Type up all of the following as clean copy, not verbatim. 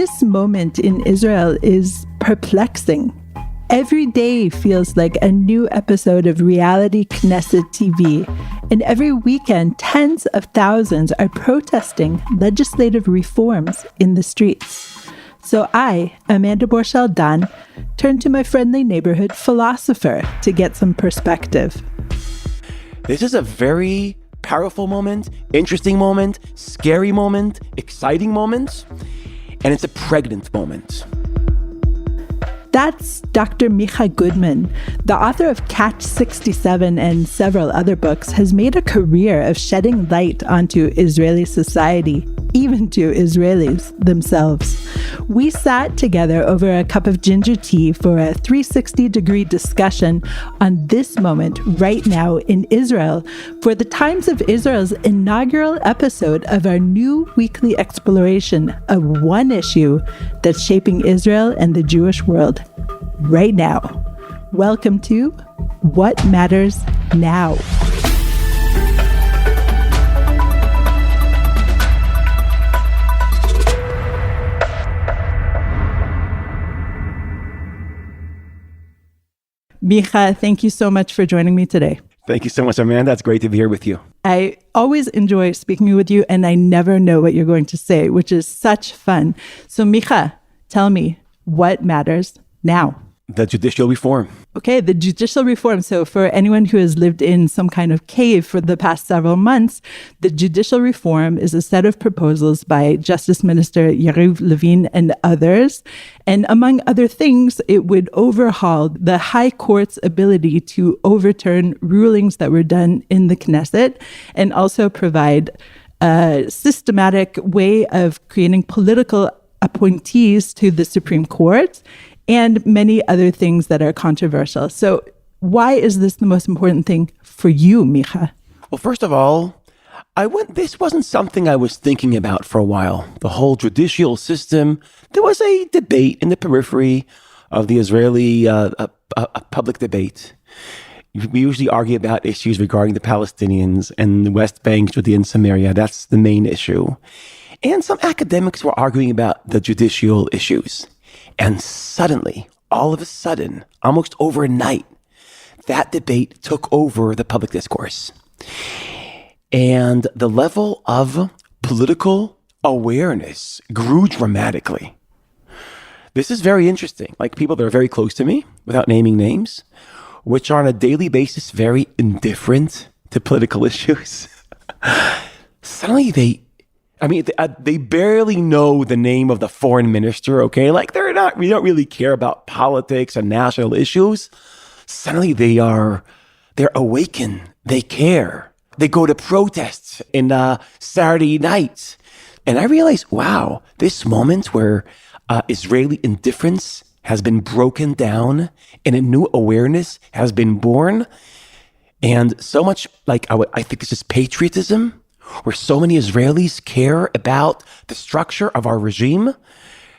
This moment in Israel is perplexing. Every day feels like a new episode of reality Knesset TV, and every weekend tens of thousands are protesting legislative reforms in the streets. So I, Amanda Borshel-Dan, turned to my friendly neighborhood philosopher to get some perspective. This is a very powerful moment, interesting moment, scary moment, exciting moment, and it's a pregnant moment. That's Dr. Micah Goodman. The author of Catch 67 and several other books has made a career of shedding light onto Israeli society, even to Israelis themselves. We sat together over a cup of ginger tea for a 360-degree discussion on this moment right now in Israel for the Times of Israel's inaugural episode of our new weekly exploration of one issue that's shaping Israel and the Jewish world right now. Welcome to What Matters Now. Micah, thank you so much for joining me today. Thank you so much, Amanda. It's great to be here with you. I always enjoy speaking with you, and I never know what you're going to say, which is such fun. So, Micah, tell me, what matters now? The judicial reform. Okay, the judicial reform. So for anyone who has lived in some kind of cave for the past several months, the judicial reform is a set of proposals by Justice Minister Yariv Levin and others. And among other things, it would overhaul the High Court's ability to overturn rulings that were done in the Knesset and also provide a systematic way of creating political appointees to the Supreme Court and many other things that are controversial. So why is this the most important thing for you, Micah? Well, first of all, this wasn't something I was thinking about for a while. The whole judicial system, there was a debate in the periphery of the Israeli public debate. We usually argue about issues regarding the Palestinians and the West Bank, Judea and Samaria. That's the main issue. And some academics were arguing about the judicial issues. And suddenly, all of a sudden, almost overnight, that debate took over the public discourse. And the level of political awareness grew dramatically. This is very interesting. Like people that are very close to me, without naming names, which are on a daily basis very indifferent to political issues. Suddenly they barely know the name of the foreign minister, okay? Like we don't really care about politics and national issues. Suddenly they're awakened. They care. They go to protests in Saturday nights. And I realized, wow, this moment where Israeli indifference has been broken down and a new awareness has been born. And so much, I think it's just patriotism, where so many Israelis care about the structure of our regime.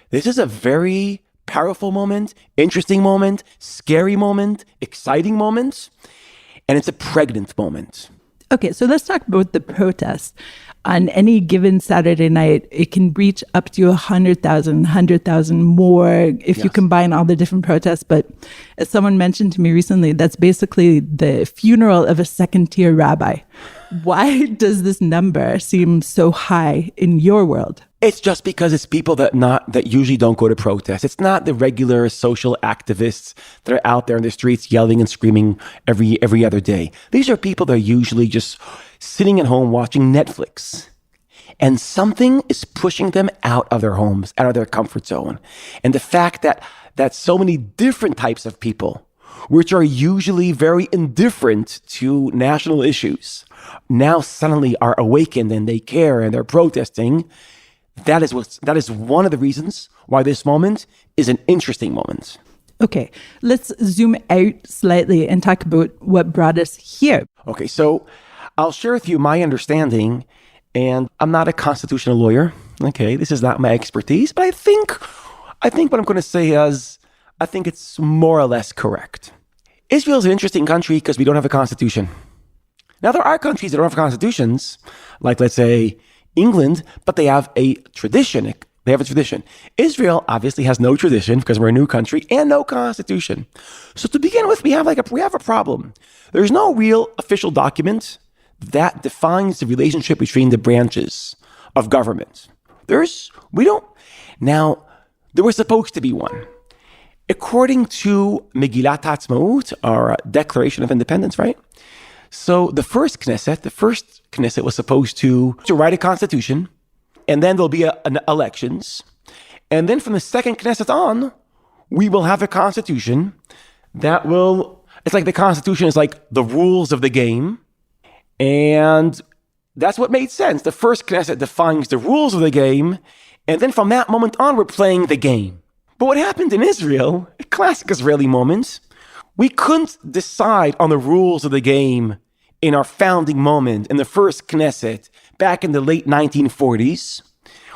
This is a very powerful moment, interesting moment, scary moment, exciting moment, and it's a pregnant moment. Okay, so let's talk about the protests. On any given Saturday night, it can reach up to 100,000 more if you combine all the different protests. But as someone mentioned to me recently, that's basically the funeral of a second-tier rabbi. Why does this number seem so high in your world? It's just because it's people that usually don't go to protest. It's not the regular social activists that are out there in the streets yelling and screaming every other day. These are people that are usually just sitting at home watching Netflix. And something is pushing them out of their homes, out of their comfort zone. And the fact that so many different types of people, which are usually very indifferent to national issues, now suddenly are awakened and they care and they're protesting. That is one of the reasons why this moment is an interesting moment. Okay, let's zoom out slightly and talk about what brought us here. Okay, so I'll share with you my understanding, and I'm not a constitutional lawyer. Okay, this is not my expertise, but I think what I'm going to say is, I think it's more or less correct. Israel is an interesting country because we don't have a constitution. Now, there are countries that don't have constitutions, like let's say England, but they have a tradition, They have a tradition. Israel obviously has no tradition because we're a new country and no constitution. So to begin with, we have a problem. There's no real official document that defines the relationship between the branches of government. There was supposed to be one. According to Megillat HaAtzmaut, our Declaration of Independence, right? So the first Knesset was supposed to write a constitution, and then there'll be an elections. And then from the second Knesset on, we will have a constitution it's like the constitution is like the rules of the game. And that's what made sense. The first Knesset defines the rules of the game. And then from that moment on, we're playing the game. But what happened in Israel, a classic Israeli moment, we couldn't decide on the rules of the game in our founding moment in the first Knesset back in the late 1940s.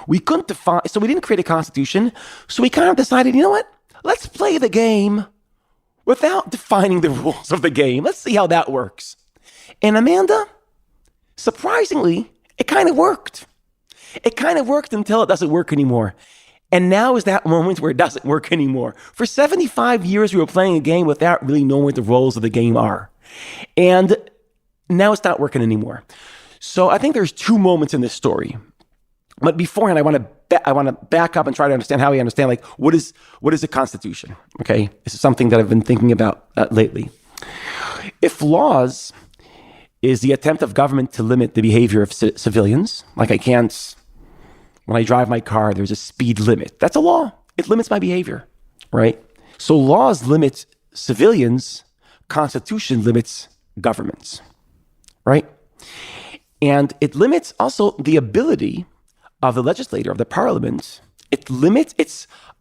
We couldn't define, so we didn't create a constitution. So we kind of decided, you know what? Let's play the game without defining the rules of the game. Let's see how that works. And Amanda, surprisingly, it kind of worked. It kind of worked until it doesn't work anymore. And now is that moment where it doesn't work anymore. For 75 years, we were playing a game without really knowing what the rules of the game are. And now it's not working anymore. So I think there's two moments in this story. But beforehand, I want to back up and try to understand how we understand, like, what is a constitution? Okay, this is something that I've been thinking about lately. If laws is the attempt of government to limit the behavior of civilians, like when I drive my car, there's a speed limit. That's a law. It limits my behavior, right? So laws limit civilians, constitution limits governments, right? And it limits also the ability of the legislator, of the parliament. A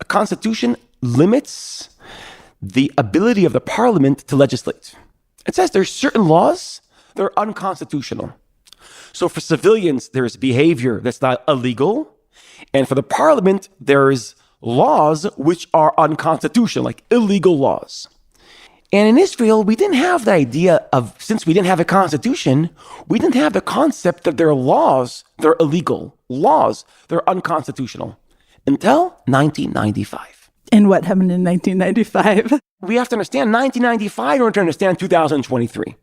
constitution limits the ability of the parliament to legislate. It says there's certain laws that are unconstitutional. So for civilians, there's behavior that's not illegal. And for the parliament, there's laws which are unconstitutional, like illegal laws. And in Israel, we didn't have the idea of, since we didn't have a constitution, we didn't have the concept that there are laws that are illegal, laws that are unconstitutional, until 1995. And what happened in 1995? We have to understand 1995 in order to understand 2023.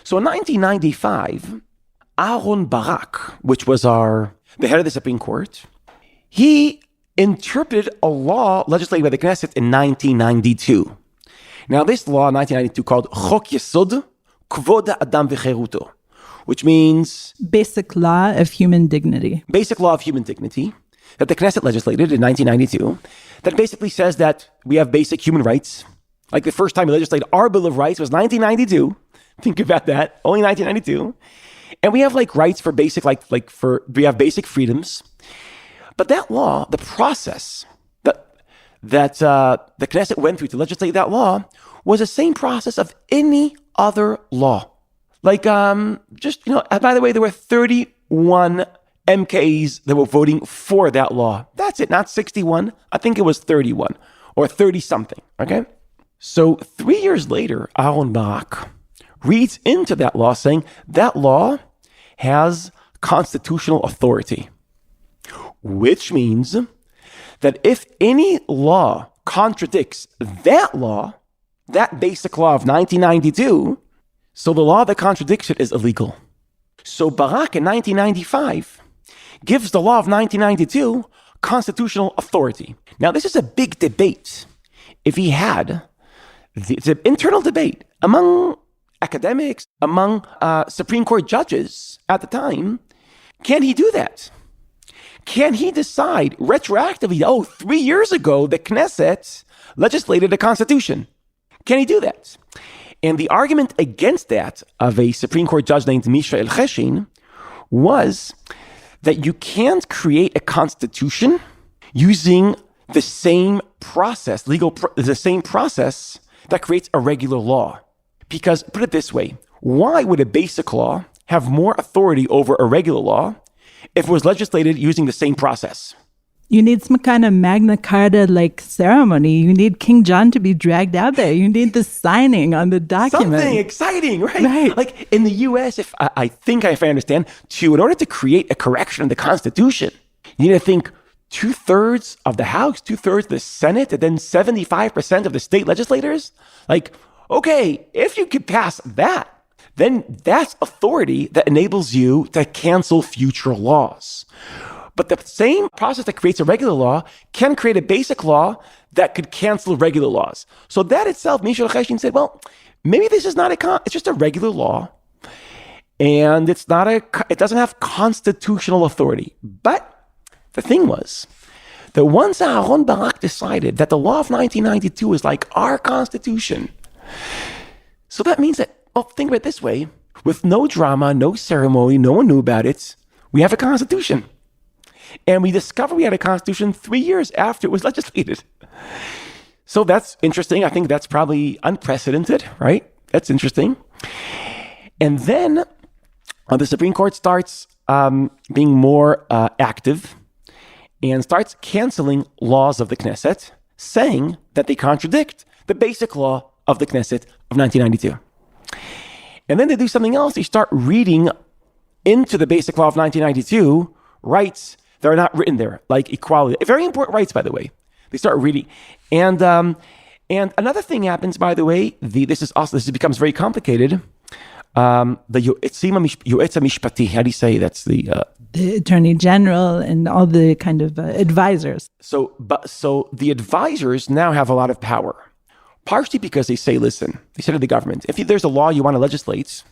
So in 1995, Aaron Barak, which was the head of the Supreme Court, he interpreted a law legislated by the Knesset in 1992. Now, this law in 1992 called Chok Yesod Kvod Adam V'Cheruto, which means Basic Law of Human Dignity. Basic Law of Human Dignity, that the Knesset legislated in 1992, that basically says that we have basic human rights. Like the first time we legislated our Bill of Rights was 1992. Think about that, only 1992. And we have like rights for basic, we have basic freedoms. But that law, the process that the Knesset went through to legislate that law was the same process of any other law. Like, by the way, there were 31 MKs that were voting for that law. That's it, not 61. I think it was 31 or 30 something, okay? So 3 years later, Aaron Barak reads into that law saying that law has constitutional authority, which means that if any law contradicts that law, that basic law of 1992, so the law that contradicts it is illegal. So Barak in 1995 gives the law of 1992 constitutional authority. Now, this is a big debate. If he had, it's an internal debate among academics, among Supreme Court judges at the time. Can he do that? Can he decide retroactively, 3 years ago, the Knesset legislated a constitution? Can he do that? And the argument against that of a Supreme Court judge named Mishael Cheshin was that you can't create a constitution using the same process, the same process that creates a regular law. Because, put it this way, why would a basic law have more authority over a regular law if it was legislated using the same process? You need some kind of Magna Carta-like ceremony. You need King John to be dragged out there. You need the signing on the document. Something exciting, right? Like in the U.S., if I understand, in order to create a correction in the Constitution, you need to think 2/3 of the House, 2/3 of the Senate, and then 75% of the state legislators? Like, okay, if you could pass that, then that's authority that enables you to cancel future laws. But the same process that creates a regular law can create a basic law that could cancel regular laws. So that itself, Michel Cheshin said, well, maybe this is not it's just a regular law, and it doesn't have constitutional authority. But the thing was that once Aharon Barak decided that the law of 1992 is like our constitution, so that means that, think of it this way, with no drama, no ceremony, no one knew about it, we have a constitution. And we discovered we had a constitution 3 years after it was legislated. So that's interesting. I think that's probably unprecedented, right? That's interesting. And then the Supreme Court starts being more active and starts canceling laws of the Knesset, saying that they contradict the basic law of the Knesset of 1992. And then they do something else. They start reading into the basic law of 1992 rights that are not written there, like equality. Very important rights, by the way. They start reading. And another thing happens, by the way, this becomes very complicated. The Yoetz HaMishpati, how do you say that's the Attorney General and all the kind of advisors. So the advisors now have a lot of power, partially because they say, listen, they say to the government, if there's a law you want to legislate,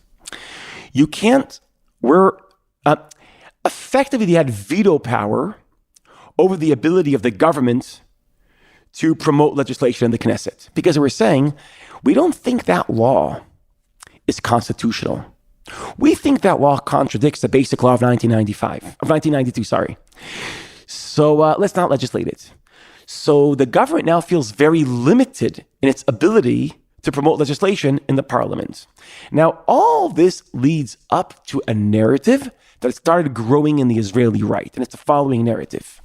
you can't, effectively they had veto power over the ability of the government to promote legislation in the Knesset. Because they were saying, we don't think that law is constitutional. We think that law contradicts the basic law of 1992, sorry. So let's not legislate it. So the government now feels very limited in its ability to promote legislation in the parliament. Now, all this leads up to a narrative that started growing in the Israeli right, and it's the following narrative.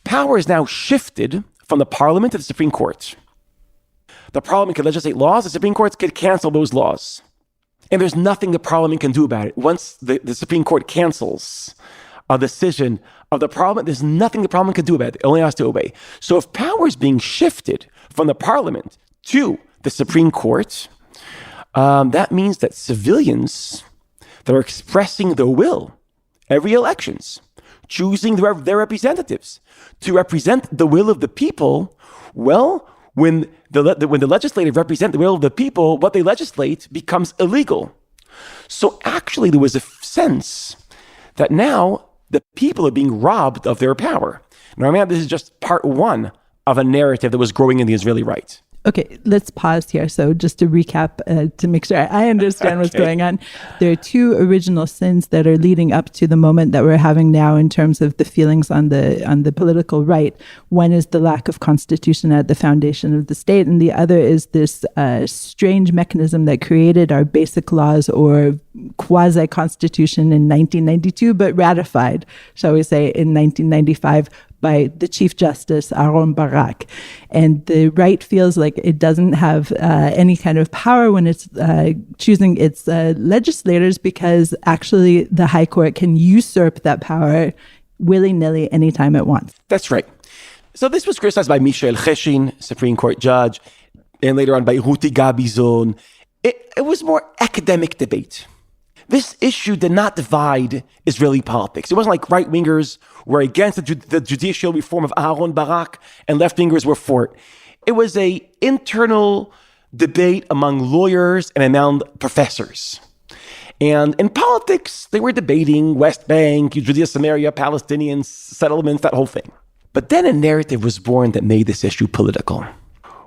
Power is now shifted from the parliament to the Supreme Court. The parliament could legislate laws, the Supreme Court could cancel those laws. And there's nothing the parliament can do about it. Once the Supreme Court cancels a decision of the parliament, there's nothing the parliament can do about it. It only has to obey. So if power is being shifted from the parliament to the Supreme Court, that means that civilians that are expressing their will every elections, choosing their representatives to represent the will of the people, well, when the legislative represent the will of the people, what they legislate becomes illegal. So actually there was a sense that now the people are being robbed of their power. Now, this is just part one of a narrative that was growing in the Israeli right. Okay, let's pause here. So just to recap, to make sure I understand what's going on. There are two original sins that are leading up to the moment that we're having now in terms of the feelings on the political right. One is the lack of constitution at the foundation of the state, and the other is this strange mechanism that created our basic laws or quasi-constitution in 1992, but ratified, shall we say, in 1995 by the Chief Justice, Aharon Barak. And the right feels like it doesn't have any kind of power when it's choosing its legislators, because actually the High Court can usurp that power willy-nilly anytime it wants. That's right. So this was criticized by Michel Cheshin, Supreme Court judge, and later on by Ruti Gabizon. It was more academic debate. This issue did not divide Israeli politics. It wasn't like right-wingers were against the judicial reform of Aharon Barak and left-wingers were for it. It was an internal debate among lawyers and among professors. And in politics, they were debating West Bank, Judea, Samaria, Palestinians, settlements, that whole thing. But then a narrative was born that made this issue political.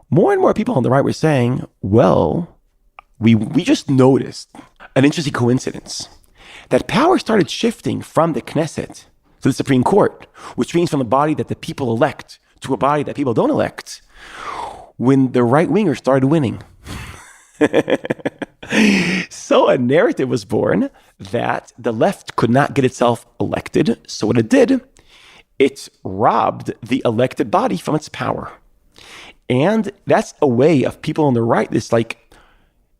More and more people on the right were saying, well, we just noticed an interesting coincidence that power started shifting from the Knesset to the Supreme Court, which means from a body that the people elect to a body that people don't elect, when the right-wingers started winning. So a narrative was born that the left could not get itself elected. So what it did, it robbed the elected body from its power. And that's a way of people on the right, this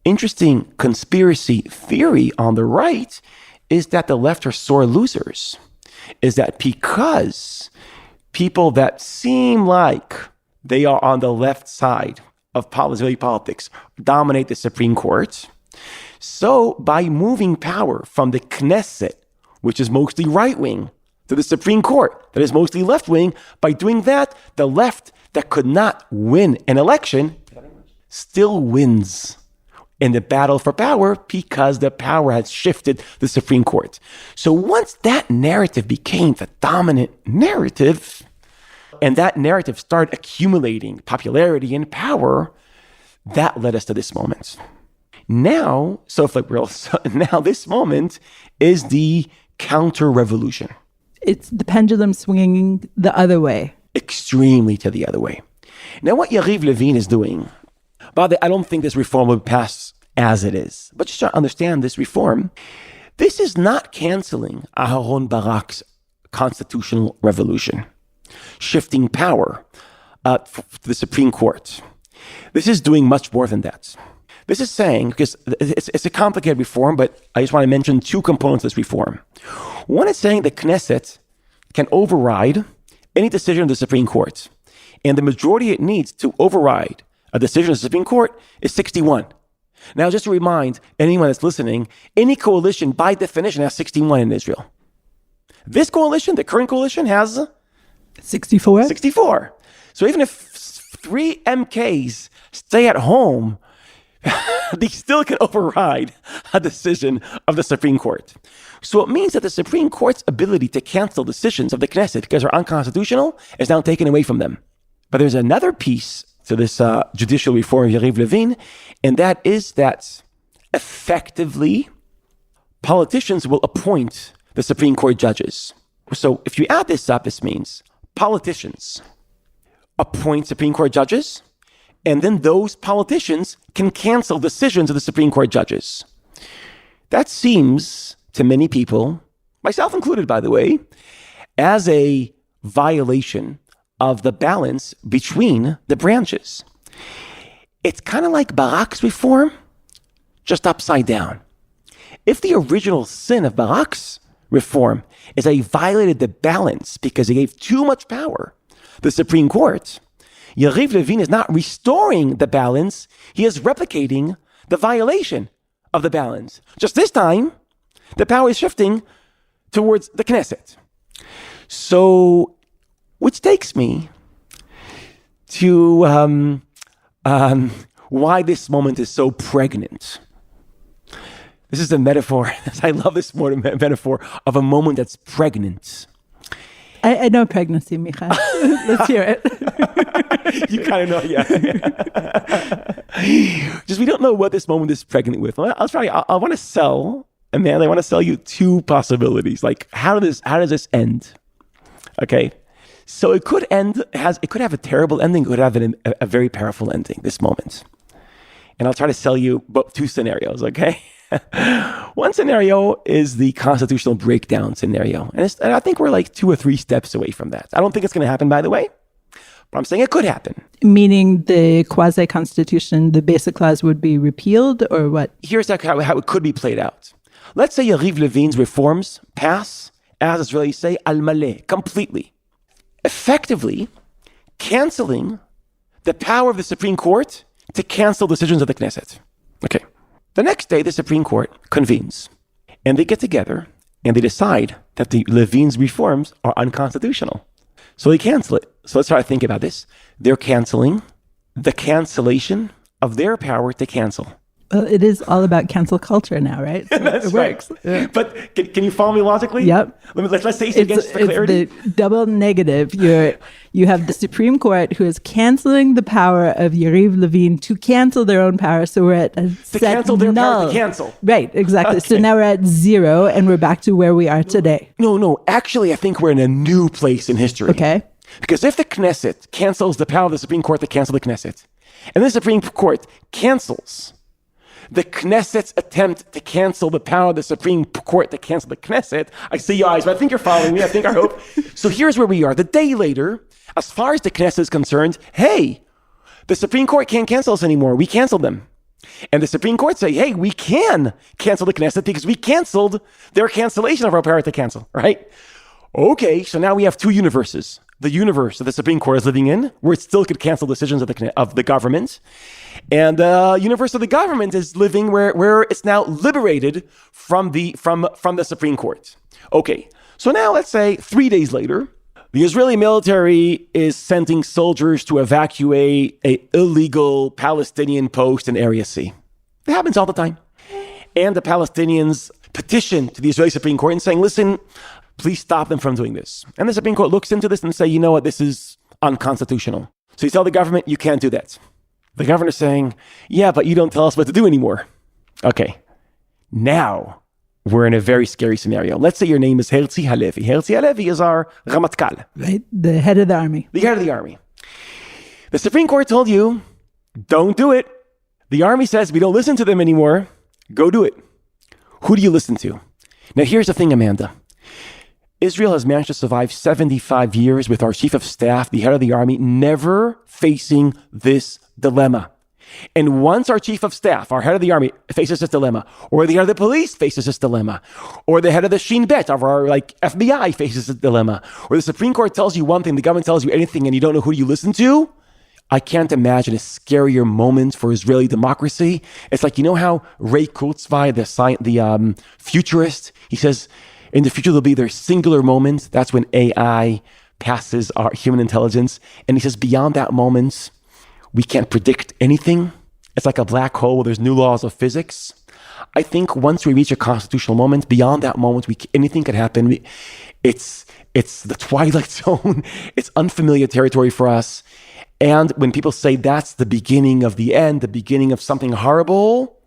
interesting conspiracy theory on the right is that the left are sore losers. Is that because people that seem like they are on the left side of Israeli politics dominate the Supreme Court. So by moving power from the Knesset, which is mostly right-wing, to the Supreme Court, that is mostly left-wing, by doing that, the left that could not win an election still wins in the battle for power because the power has shifted the Supreme Court. So once that narrative became the dominant narrative, and that narrative started accumulating popularity and power, that led us to this moment. Now, now this moment is the counter-revolution. It's the pendulum swinging the other way. Extremely to the other way. Now, what Yariv Levin is doing, by the way, I don't think this reform will pass as it is. But just to understand this reform, this is not canceling Aharon Barak's constitutional revolution, shifting power to the Supreme Court. This is doing much more than that. This is saying, because it's a complicated reform, but I just want to mention two components of this reform. One is saying the Knesset can override any decision of the Supreme Court. And the majority it needs to override a decision of the Supreme Court is 61. Now, just to remind anyone that's listening, any coalition by definition has 61 in Israel. This coalition, the current coalition, has 64. 64. So even if 3 MKs stay at home, they still can override a decision of the Supreme Court. So it means that the Supreme Court's ability to cancel decisions of the Knesset because they're unconstitutional is now taken away from them. But there's another piece to this judicial reform of Yariv Levin, and that is that effectively politicians will appoint the Supreme Court judges. So if you add this up, this means politicians appoint Supreme Court judges, and then those politicians can cancel decisions of the Supreme Court judges. That seems to many people, myself included, by the way, as a violation of the balance between the branches. It's kind of like Barak's reform, just upside down. If the original sin of Barak's reform is that he violated the balance because he gave too much power to the Supreme Court, Yariv Levin is not restoring the balance, he is replicating the violation of the balance. Just this time, the power is shifting towards the Knesset. So, which takes me to why this moment is so pregnant. This is a metaphor, I love this metaphor of a moment that's pregnant. I know pregnancy, Micha. Let's hear it. You kind of know, yeah. Just we don't know what this moment is pregnant with. I want to sell, Amanda, I want to sell you two possibilities. Like, how does this end? Okay. So it could have a terrible ending, it could have a very powerful ending, this moment. And I'll try to sell you both two scenarios, okay? One scenario is the constitutional breakdown scenario. And I think we're like 2 or 3 steps away from that. I don't think it's going to happen, by the way, but I'm saying it could happen. Meaning the quasi-constitution, the basic clause would be repealed, or what? Here's how it could be played out. Let's say Yariv Levin's reforms pass, as Israelis say, al-maleh, completely. Effectively canceling the power of the Supreme Court to cancel decisions of the Knesset. Okay. The next day, the Supreme Court convenes, and they get together, and they decide that the Levin's reforms are unconstitutional. So they cancel it. So let's try to think about this. They're canceling the cancellation of their power to cancel. Well, it is all about cancel culture now, right? So That's it works. right. Yeah. But can you follow me logically? Yep. Let's say it against the clarity. It's the double negative. You have the Supreme Court who is canceling the power of Yariv Levin to cancel their own power. So we're at a To cancel their power to cancel. Right, exactly. Okay. So now we're at 0 and we're back to where we are today. No. Actually, I think we're in a new place in history. Okay. Because if the Knesset cancels the power of the Supreme Court to cancel the Knesset, and the Supreme Court cancels the Knesset's attempt to cancel the power of the Supreme Court to cancel the Knesset, I see your eyes, but I think you're following me. I hope. So here's where we are. The day later, as far as the Knesset is concerned, hey, the Supreme Court can't cancel us anymore. We canceled them. And the Supreme Court say, hey, we can cancel the Knesset because we canceled their cancellation of our power to cancel, right? Okay, so now we have 2 universes. the universe that the Supreme Court is living in, where it still could cancel decisions of the government. And the universe of the government is living where it's now liberated from the Supreme Court. Okay, so now let's say 3 days later, the Israeli military is sending soldiers to evacuate an illegal Palestinian post in Area C. It happens all the time. And the Palestinians petition to the Israeli Supreme Court and saying, listen, please stop them from doing this. And the Supreme Court looks into this and say, you know what, this is unconstitutional. So you tell the government, you can't do that. The governor's saying, yeah, but you don't tell us what to do anymore. Okay, now we're in a very scary scenario. Let's say your name is Herzi Halevi. Herzi Halevi is our Ramatkal. Right, the head of the army. The head of the army. The Supreme Court told you, don't do it. The army says, we don't listen to them anymore. Go do it. Who do you listen to? Now, here's the thing, Amanda. Israel has managed to survive 75 years with our chief of staff, the head of the army, never facing this dilemma. And once our chief of staff, our head of the army, faces this dilemma, or the head of the police faces this dilemma, or the head of the Shin Bet of our FBI faces this dilemma, or the Supreme Court tells you one thing, the government tells you anything, and you don't know who you listen to, I can't imagine a scarier moment for Israeli democracy. It's like, you know how Ray Kurzweil, the futurist, he says, in the future, there'll be their singular moment. That's when AI passes our human intelligence. And he says, beyond that moment, we can't predict anything. It's like a black hole where there's new laws of physics. I think once we reach a constitutional moment, beyond that moment, anything could happen. It's the twilight zone. It's unfamiliar territory for us. And when people say that's the beginning of the end, the beginning of something horrible,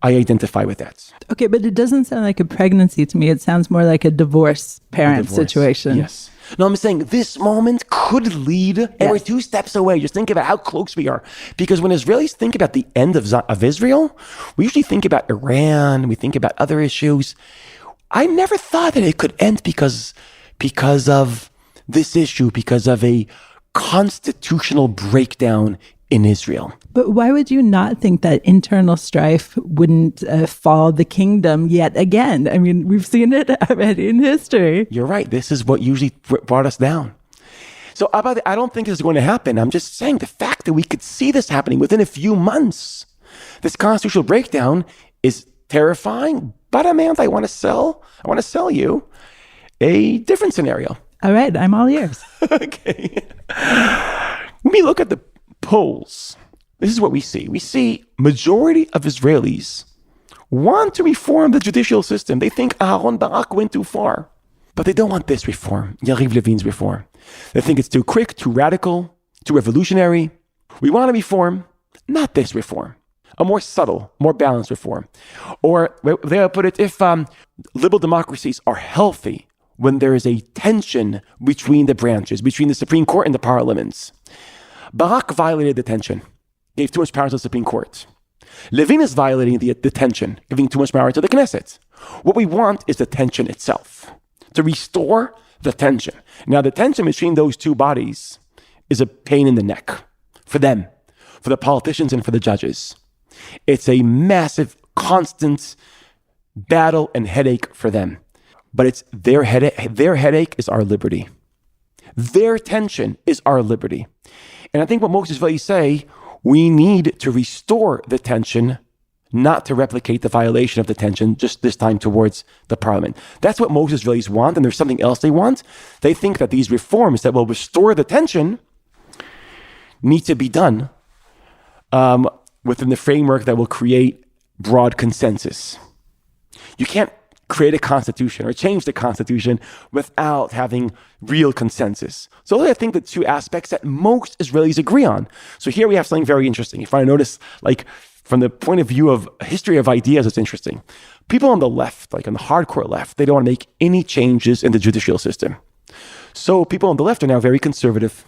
I identify with that. Okay, but it doesn't sound like a pregnancy to me. It sounds more like a divorce parent situation. Yes. No, I'm saying this moment could lead, and we're 2 steps away. Just think about how close we are. Because when Israelis think about the end of Israel, we usually think about Iran, we think about other issues. I never thought that it could end because of this issue, because of a constitutional breakdown in Israel. But why would you not think that internal strife wouldn't fall the kingdom yet again? I mean, we've seen it already in history. You're right. This is what usually brought us down. So I don't think this is going to happen. I'm just saying the fact that we could see this happening within a few months, this constitutional breakdown is terrifying. But Amanda, I want to sell you a different scenario. All right, I'm all ears. Okay. When we look at the polls, this is what we see. We see majority of Israelis want to reform the judicial system. They think Aharon Barak went too far. But they don't want this reform, Yariv Levin's reform. They think it's too quick, too radical, too revolutionary. We want to reform, not this reform. A more subtle, more balanced reform. Or they'll put it, if liberal democracies are healthy, when there is a tension between the branches, between the Supreme Court and the parliaments. Barak violated the tension, gave too much power to the Supreme Court. Levin is violating the tension, giving too much power to the Knesset. What we want is the tension itself, to restore the tension. Now, the tension between those two bodies is a pain in the neck for them, for the politicians and for the judges. It's a massive, constant battle and headache for them. But it's their headache. Their headache is our liberty. Their tension is our liberty. And I think what most Israelis say, we need to restore the tension, not to replicate the violation of the tension, just this time towards the parliament. That's what most Israelis want, and there's something else they want. They think that these reforms that will restore the tension need to be done within the framework that will create broad consensus. You can't create a constitution or change the constitution without having real consensus. So those are, I think, the 2 aspects that most Israelis agree on. So here we have something very interesting. If I notice, from the point of view of history of ideas, it's interesting. People on the left, on the hardcore left, they don't want to make any changes in the judicial system. So people on the left are now very conservative.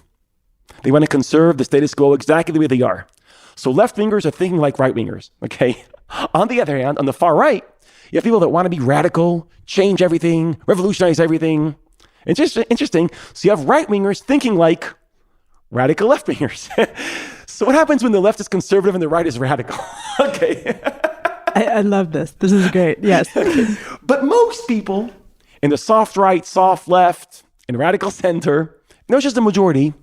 They want to conserve the status quo exactly the way they are. So left-wingers are thinking like right-wingers, okay? On the other hand, on the far right, you have people that want to be radical, change everything, revolutionize everything. It's just interesting. So you have right-wingers thinking like radical left-wingers. So what happens when the left is conservative and the right is radical? Okay. I love this. This is great. Yes. Okay. But most people in the soft right, soft left, and radical center, not just the majority,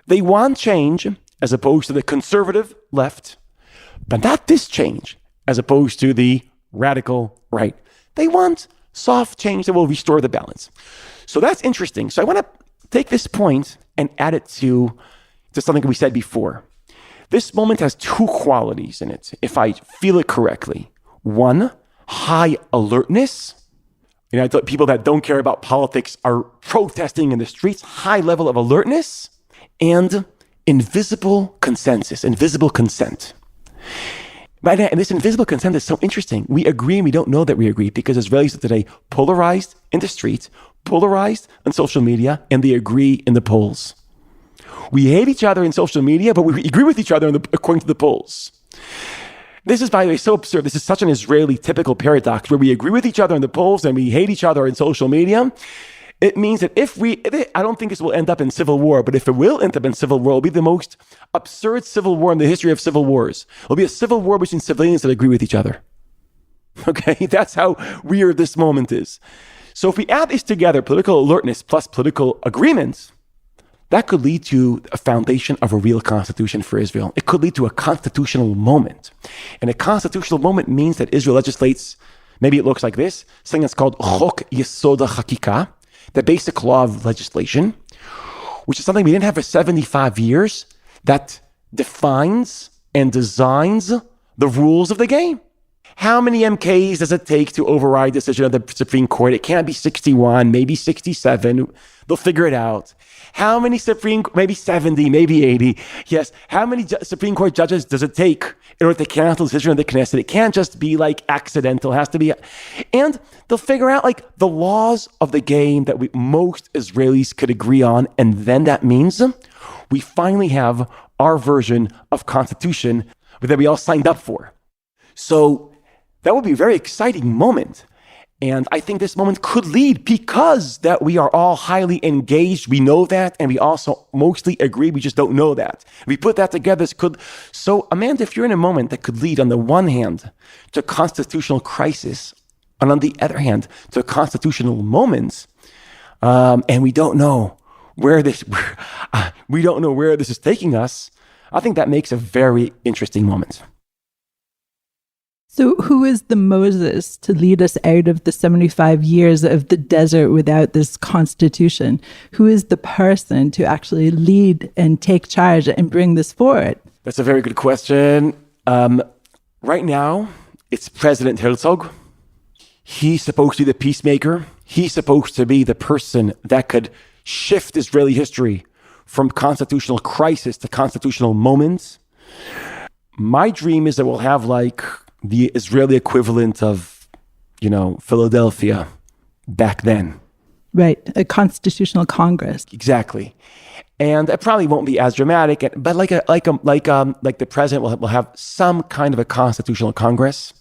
they want change as opposed to the conservative left, but not this change as opposed to the radical right. They want soft change that will restore the balance. So that's interesting. So I want to take this point and add it to something we said before. This moment has two qualities in it, if I feel it correctly. One, high alertness. I thought people that don't care about politics are protesting in the streets, high level of alertness, and invisible consensus, invisible consent. Right now, and this invisible consent is so interesting. We agree and we don't know that we agree because Israelis are today polarized in the street, polarized on social media, and they agree in the polls. We hate each other in social media, but we agree with each other according to the polls. This is, by the way, so absurd. This is such an Israeli typical paradox where we agree with each other in the polls and we hate each other in social media. It means that I don't think this will end up in civil war, but if it will end up in civil war, it'll be the most absurd civil war in the history of civil wars. It'll be a civil war between civilians that agree with each other. Okay, that's how weird this moment is. So if we add this together, political alertness plus political agreements, that could lead to a foundation of a real constitution for Israel. It could lead to a constitutional moment. And a constitutional moment means that Israel legislates, maybe it looks like this, something that's called Chok Yesod HaChakika, the basic law of legislation, which is something we didn't have for 75 years, that defines and designs the rules of the game. How many MKs does it take to override a decision of the Supreme Court? It can't be 61, maybe 67. They'll figure it out. How many maybe 70, maybe 80. Yes. How many Supreme Court judges does it take in order to cancel the decision of the Knesset? It can't just be like accidental. It has to be. And they'll figure out like the laws of the game that most Israelis could agree on. And then that means we finally have our version of constitution that we all signed up for. So that would be a very exciting moment. And I think this moment could lead, because that we are all highly engaged. We know that, and we also mostly agree. We just don't know that. If we put that together, this could. So, Amanda, if you're in a moment that could lead, on the one hand, to constitutional crisis, and on the other hand, to constitutional moments, and we don't know where this is taking us, I think that makes a very interesting moment. So who is the Moses to lead us out of the 75 years of the desert without this constitution? Who is the person to actually lead and take charge and bring this forward? That's a very good question. Right now, it's President Herzog. He's supposed to be the peacemaker. He's supposed to be the person that could shift Israeli history from constitutional crisis to constitutional moments. My dream is that we'll have like the Israeli equivalent of, Philadelphia back then. Right, a constitutional Congress. Exactly. And it probably won't be as dramatic, but like the president will have some kind of a constitutional Congress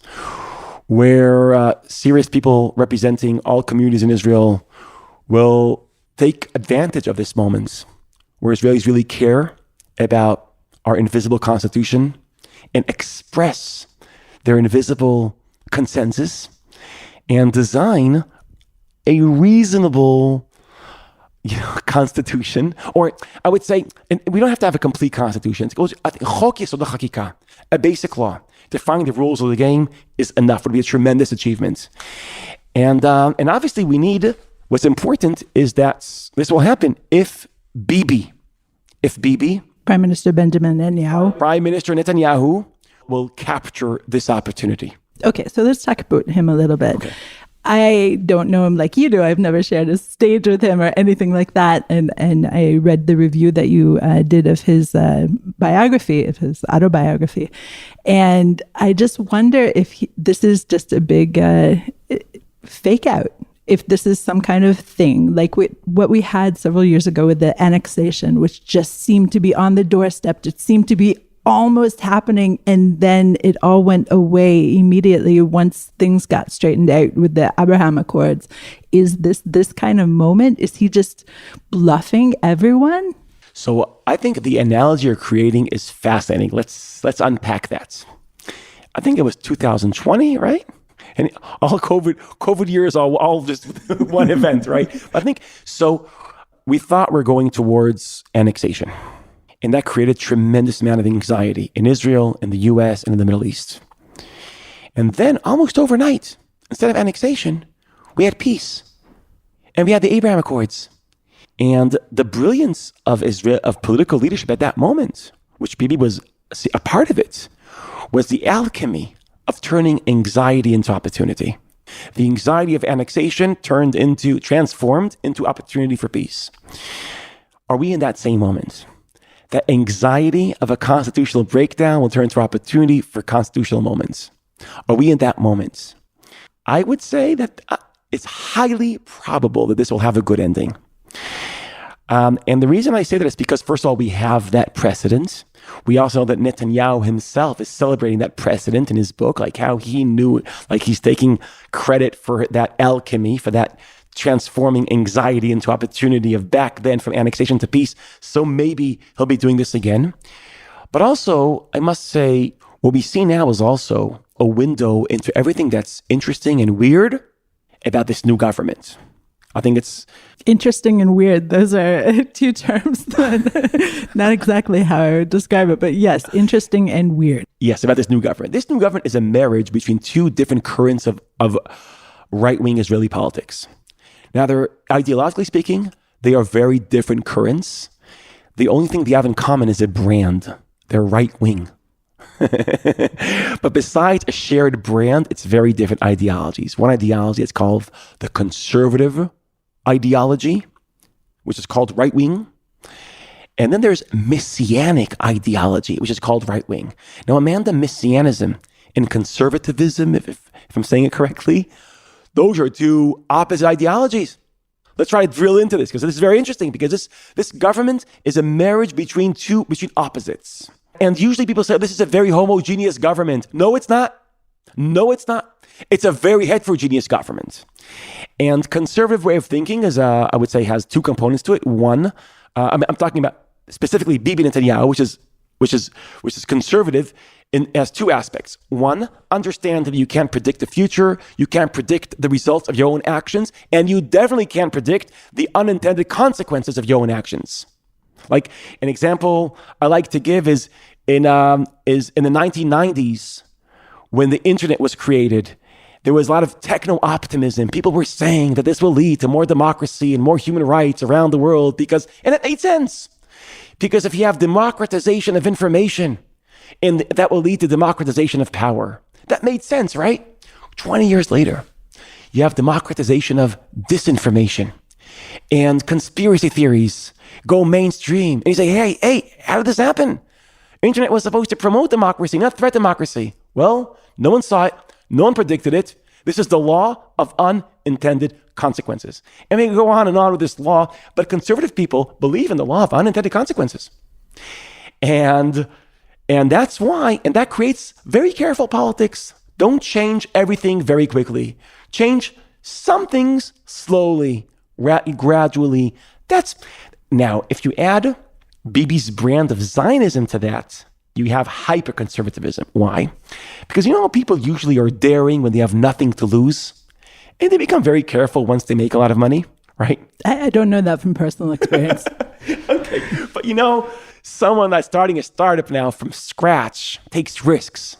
where serious people representing all communities in Israel will take advantage of this moment, where Israelis really care about our invisible constitution and express their invisible consensus and design a reasonable constitution. Or I would say, and we don't have to have a complete constitution. It goes, Chok Yesod HaChakika, a basic law defining the rules of the game is enough. It would be a tremendous achievement. And obviously we need, what's important is that this will happen if Bibi, Prime Minister Benjamin Netanyahu. Prime Minister Netanyahu will capture this opportunity. Okay, so let's talk about him a little bit. Okay. I don't know him like you do. I've never shared a stage with him or anything like that. And I read the review that you did of his biography, of his autobiography. And I just wonder if this is just a big fake out. If this is some kind of thing, like what we had several years ago with the annexation, which just seemed to be on the doorstep. It seemed to be almost happening, and then it all went away immediately once things got straightened out with the Abraham Accords. Is this kind of moment? Is he just bluffing everyone? So I think the analogy you're creating is fascinating. Let's unpack that. I think it was 2020, right? And all COVID years, all just one event, right? I think so. we thought we're going towards annexation. And that created a tremendous amount of anxiety in Israel, in the US, and in the Middle East. And then almost overnight, instead of annexation, we had peace. And we had the Abraham Accords. And the brilliance of Israel, of political leadership at that moment, which Bibi was a part of it, was the alchemy of turning anxiety into opportunity. The anxiety of annexation transformed into opportunity for peace. Are we in that same moment? That anxiety of a constitutional breakdown will turn into opportunity for constitutional moments. Are we in that moment? I would say that it's highly probable that this will have a good ending. And the reason I say that is because, first of all, we have that precedent. We also know that Netanyahu himself is celebrating that precedent in his book, like how he knew, like he's taking credit for that alchemy, for that transforming anxiety into opportunity of back then from annexation to peace. So maybe he'll be doing this again. But also, I must say, what we see now is also a window into everything that's interesting and weird about this new government. I think it's interesting and weird. Those are two terms that not exactly how I would describe it, but yes, interesting and weird. Yes, about this new government. This new government is a marriage between two different currents of right-wing Israeli politics. Now, they're ideologically speaking, they are very different currents. The only thing they have in common is a brand. They're right-wing. But besides a shared brand, it's very different ideologies. One ideology is called the conservative ideology, which is called right-wing. And then there's messianic ideology, which is called right-wing. Now, Amanda, messianism and conservatism, if I'm saying it correctly, those are two opposite ideologies. Let's try to drill into this, because this is very interesting, because this government is a marriage between opposites. And usually people say, this is a very homogeneous government. No, it's not. No, it's not. It's a very heterogeneous government. And conservative way of thinking is, I would say, has two components to it. One, I'm talking about specifically Bibi Netanyahu, which is conservative, has two aspects. One, understand that you can't predict the future, you can't predict the results of your own actions, and you definitely can't predict the unintended consequences of your own actions. Like an example I like to give is in the 1990s, when the internet was created. There was a lot of techno-optimism. People were saying that this will lead to more democracy and more human rights around the world and it made sense. Because if you have democratization of information, and that will lead to democratization of power. That made sense, right? 20 years later, you have democratization of disinformation, and conspiracy theories go mainstream. And you say, hey, how did this happen? Internet was supposed to promote democracy, not threat democracy. Well, no one saw it. No one predicted it. This is the law of unintended consequences. And we can go on and on with this law, but conservative people believe in the law of unintended consequences. And that's why, and that creates very careful politics. Don't change everything very quickly. Change some things slowly, gradually. Now, if you add Bibi's brand of Zionism to that, you have hyper-conservatism. Why? Because you know how people usually are daring when they have nothing to lose? And they become very careful once they make a lot of money, right? I don't know that from personal experience. Okay, but someone that's starting a startup now from scratch takes risks.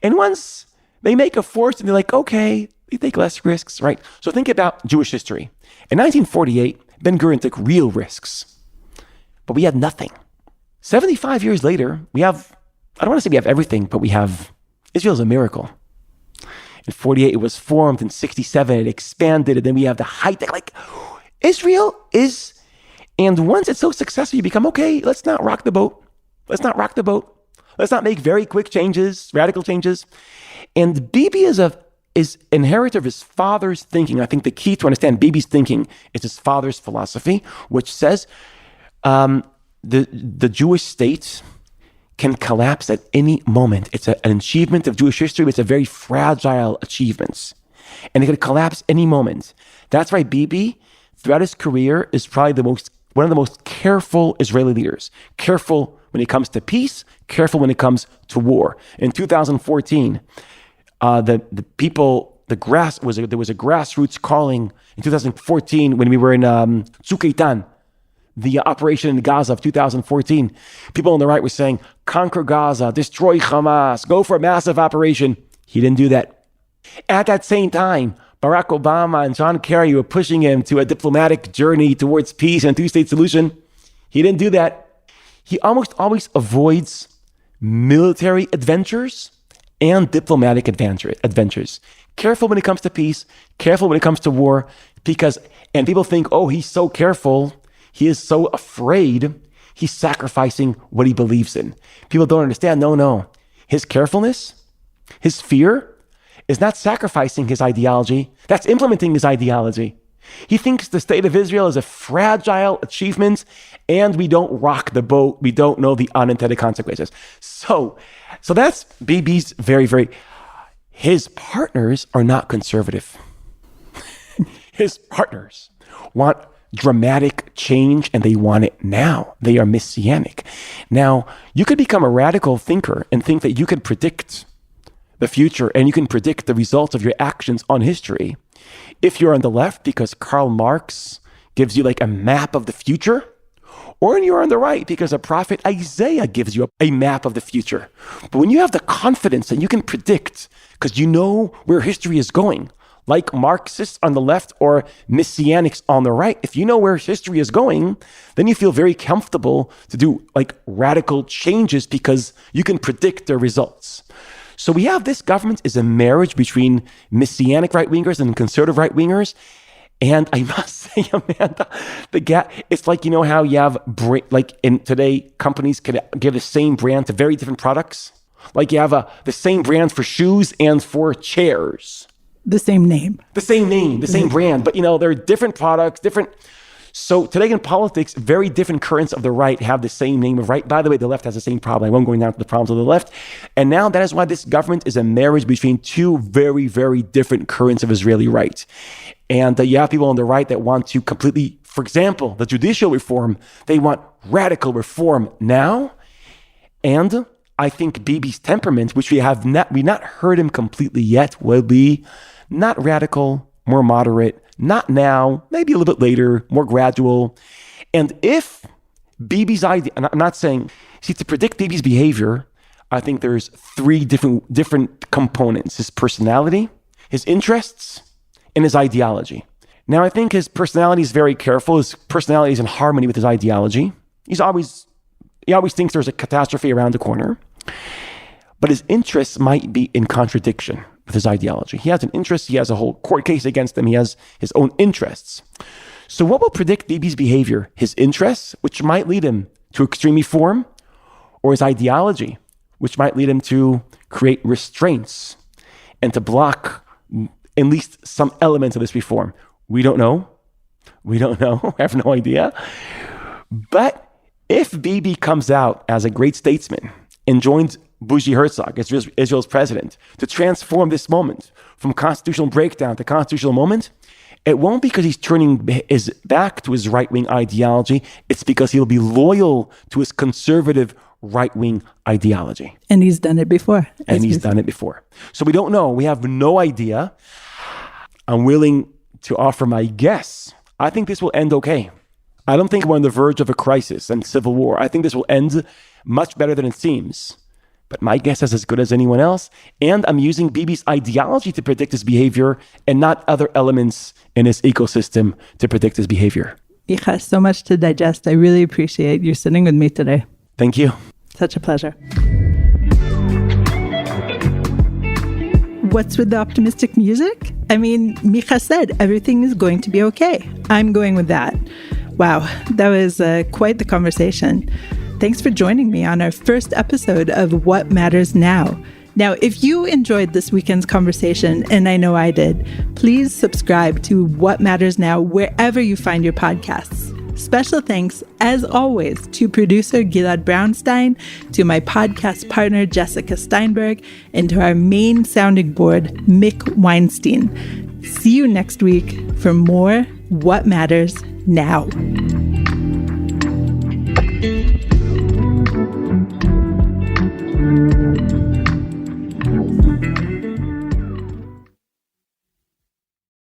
And once they make a fortune, they're like, okay, they take less risks, right? So think about Jewish history. In 1948, Ben-Gurion took real risks, but we had nothing. 75 years later, I don't want to say we have everything, but Israel's a miracle. In 48, it was formed. In 67, it expanded, and then we have the high-tech. Like, Israel is, and once it's so successful, you become, okay, let's not rock the boat. Let's not make very quick changes, radical changes. And Bibi is inheritor of his father's thinking. I think the key to understand Bibi's thinking is his father's philosophy, which says the Jewish state can collapse at any moment. It's an achievement of Jewish history, but it's a very fragile achievement. And it could collapse any moment. That's why Bibi, throughout his career, is probably one of the most careful Israeli leaders. Careful when it comes to peace, careful when it comes to war. In 2014, there was a grassroots calling in 2014 when we were in Tzuk Eitan, the operation in Gaza of 2014, people on the right were saying, conquer Gaza, destroy Hamas, go for a massive operation. He didn't do that. At that same time, Barack Obama and John Kerry were pushing him to a diplomatic journey towards peace and two-state solution. He didn't do that. He almost always avoids military adventures and diplomatic adventures. Careful when it comes to peace, careful when it comes to war, and people think, oh, he's so careful, he is so afraid, he's sacrificing what he believes in. People don't understand, no. His carefulness, his fear, is not sacrificing his ideology, that's implementing his ideology. He thinks the state of Israel is a fragile achievement and we don't rock the boat. We don't know the unintended consequences. So that's Bibi's his partners are not conservative. His partners want dramatic change and they want it now. They are messianic. Now, you could become a radical thinker and think that you can predict the future and you can predict the results of your actions on history if you're on the left because Karl Marx gives you like a map of the future, or you're on the right because a prophet Isaiah gives you a map of the future. But when you have the confidence and you can predict because you know where history is going, like Marxists on the left or messianics on the right, if you know where history is going, then you feel very comfortable to do like radical changes because you can predict their results. So we have this government is a marriage between messianic right-wingers and conservative right-wingers. And I must say, Amanda, it's like, you know how you have, like in today, companies can give the same brand to very different products. Like you have the same brand for shoes and for chairs. The same name, the same brand. But, they're different products, different. So today in politics, very different currents of the right have the same name of right. By the way, the left has the same problem. I won't go down to the problems of the left. And now that is why this government is a marriage between two very, very different currents of Israeli right. And you have people on the right that want to completely, for example, the judicial reform, they want radical reform now. And I think Bibi's temperament, which we not heard him completely yet, will be not radical, more moderate, not now, maybe a little bit later, more gradual. And if Bibi's idea, and I'm not saying, to predict Bibi's behavior, I think there's three different components: his personality, his interests, and his ideology. Now, I think his personality is very careful. His personality is in harmony with his ideology. He always thinks there's a catastrophe around the corner. But his interests might be in contradiction with his ideology. He has an interest. He has a whole court case against him. He has his own interests. So what will predict Bibi's behavior? His interests, which might lead him to extreme reform, or his ideology, which might lead him to create restraints and to block at least some elements of this reform. We don't know. I have no idea. But if Bibi comes out as a great statesman and joins Bougie Herzog as Israel's president to transform this moment from constitutional breakdown to constitutional moment, it won't be because he's turning his back to his right-wing ideology. It's because he'll be loyal to his conservative right-wing ideology. And he's done it before. So we don't know. We have no idea. I'm willing to offer my guess. I think this will end okay. I don't think we're on the verge of a crisis and civil war. I think this will end much better than it seems. But my guess is as good as anyone else. And I'm using Bibi's ideology to predict his behavior and not other elements in his ecosystem to predict his behavior. Micah, so much to digest. I really appreciate you sitting with me today. Thank you. Such a pleasure. What's with the optimistic music? I mean, Micah said everything is going to be okay. I'm going with that. Wow, that was quite the conversation. Thanks for joining me on our first episode of What Matters Now. Now, if you enjoyed this weekend's conversation, and I know I did, please subscribe to What Matters Now wherever you find your podcasts. Special thanks, as always, to producer Gilad Brownstein, to my podcast partner Jessica Steinberg, and to our main sounding board, Mick Weinstein. See you next week for more What Matters Now.